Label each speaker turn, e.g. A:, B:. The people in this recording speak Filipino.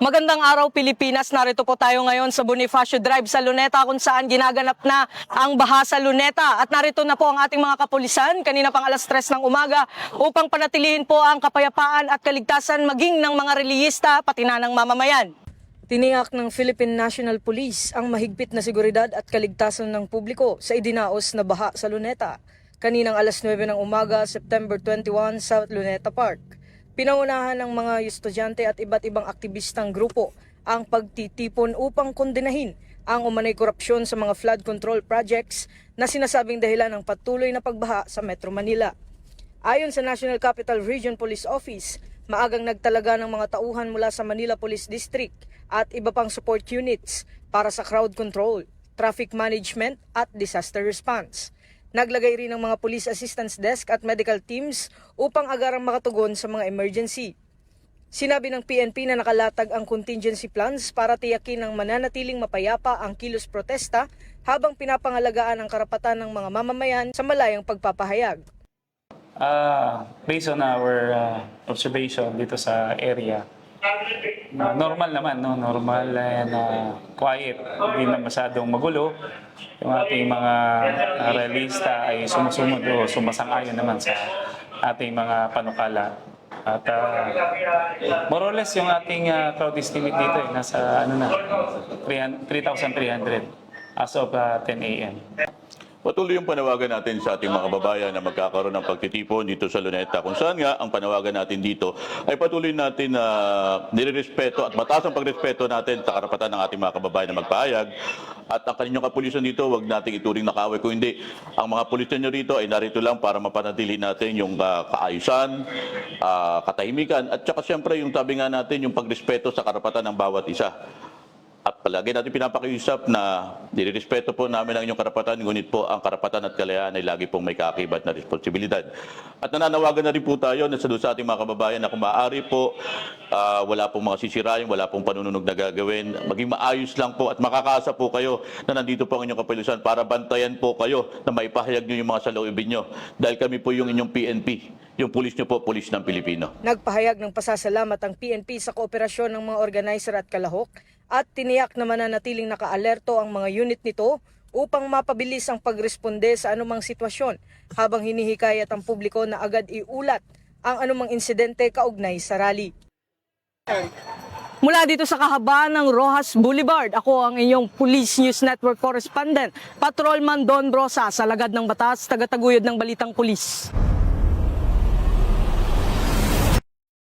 A: Magandang araw Pilipinas, narito po tayo ngayon sa Bonifacio Drive sa Luneta kung saan ginaganap na ang baha sa Luneta. At narito na po ang ating mga kapulisan kanina pang alas 3 ng umaga upang panatilihin po ang kapayapaan at kaligtasan maging ng mga reliyista pati na ng mamamayan. Tiniyak ng Philippine National Police ang mahigpit na seguridad at kaligtasan ng publiko sa idinaos na baha sa Luneta. Kaninang alas 9 ng umaga, September 21 sa Luneta Park. Pinaunahan ng mga estudyante at iba't ibang aktivistang grupo ang pagtitipon upang kondenahin ang umanay korupsyon sa mga flood control projects na sinasabing dahilan ng patuloy na pagbaha sa Metro Manila. Ayon sa National Capital Region Police Office, maagang nagtalaga ng mga tauhan mula sa Manila Police District at iba pang support units para sa crowd control, traffic management at disaster response. Naglagay rin ng mga police assistance desk at medical teams upang agarang makatugon sa mga emergency. Sinabi ng PNP na nakalatag ang contingency plans para tiyakin ng mananatiling mapayapa ang kilos protesta habang pinapangalagaan ang karapatan ng mga mamamayan sa malayang pagpapahayag.
B: Based on our observation dito sa area, normal naman, no? Normal and quiet, hindi na masyadong magulo. Yung ating mga realista ay sumusunod o sumasang-ayon naman sa ating mga panukala. At more or less yung ating crowd estimate dito ay nasa 3,300 as of 10 a.m.
C: Patuloy yung panawagan natin sa ating mga kababayan na magkakaroon ng pagtitipon dito sa Luneta. Kung saan nga ang panawagan natin dito ay patuloy natin na nirerespeto at mataas ang pagrespeto natin sa karapatan ng ating mga kababayan na magpahayag. At ang kaninyong kapulisan dito, huwag nating ituring na kaaway. Kung hindi, ang mga pulisan nyo rito ay narito lang para mapanatili natin yung kaayusan, katahimikan, at saka siyempre yung tabi nga natin yung pagrespeto sa karapatan ng bawat isa. At palagi natin pinapakiusap na nirerespeto po namin ang inyong karapatan, ngunit po ang karapatan at kalayaan ay lagi pong may kaakibat na responsibilidad. At nananawagan na rin po tayo na sa ating mga kababayan na kung maaari po, wala pong mga sisirain, wala pong panununog na gagawin. Maging maayos lang po at makakaasa po kayo na nandito po ang inyong kapulisan para bantayan po kayo na maipahayag nyo yung mga saloobin nyo. Dahil kami po yung inyong PNP. Yung pulis nyo po, pulis ng Pilipino.
A: Nagpahayag ng pasasalamat ang PNP sa kooperasyon ng mga organizer at kalahok at tiniyak na mananatiling nakaalerto ang mga unit nito upang mapabilis ang pagresponde sa anumang sitwasyon habang hinihikayat ang publiko na agad iulat ang anumang insidente kaugnay sa rally. Mula dito sa kahabaan ng Rojas Boulevard, ako ang inyong Police News Network correspondent, Patrolman Don Brosa sa Lagad ng Batas, tagataguyod ng Balitang Pulis.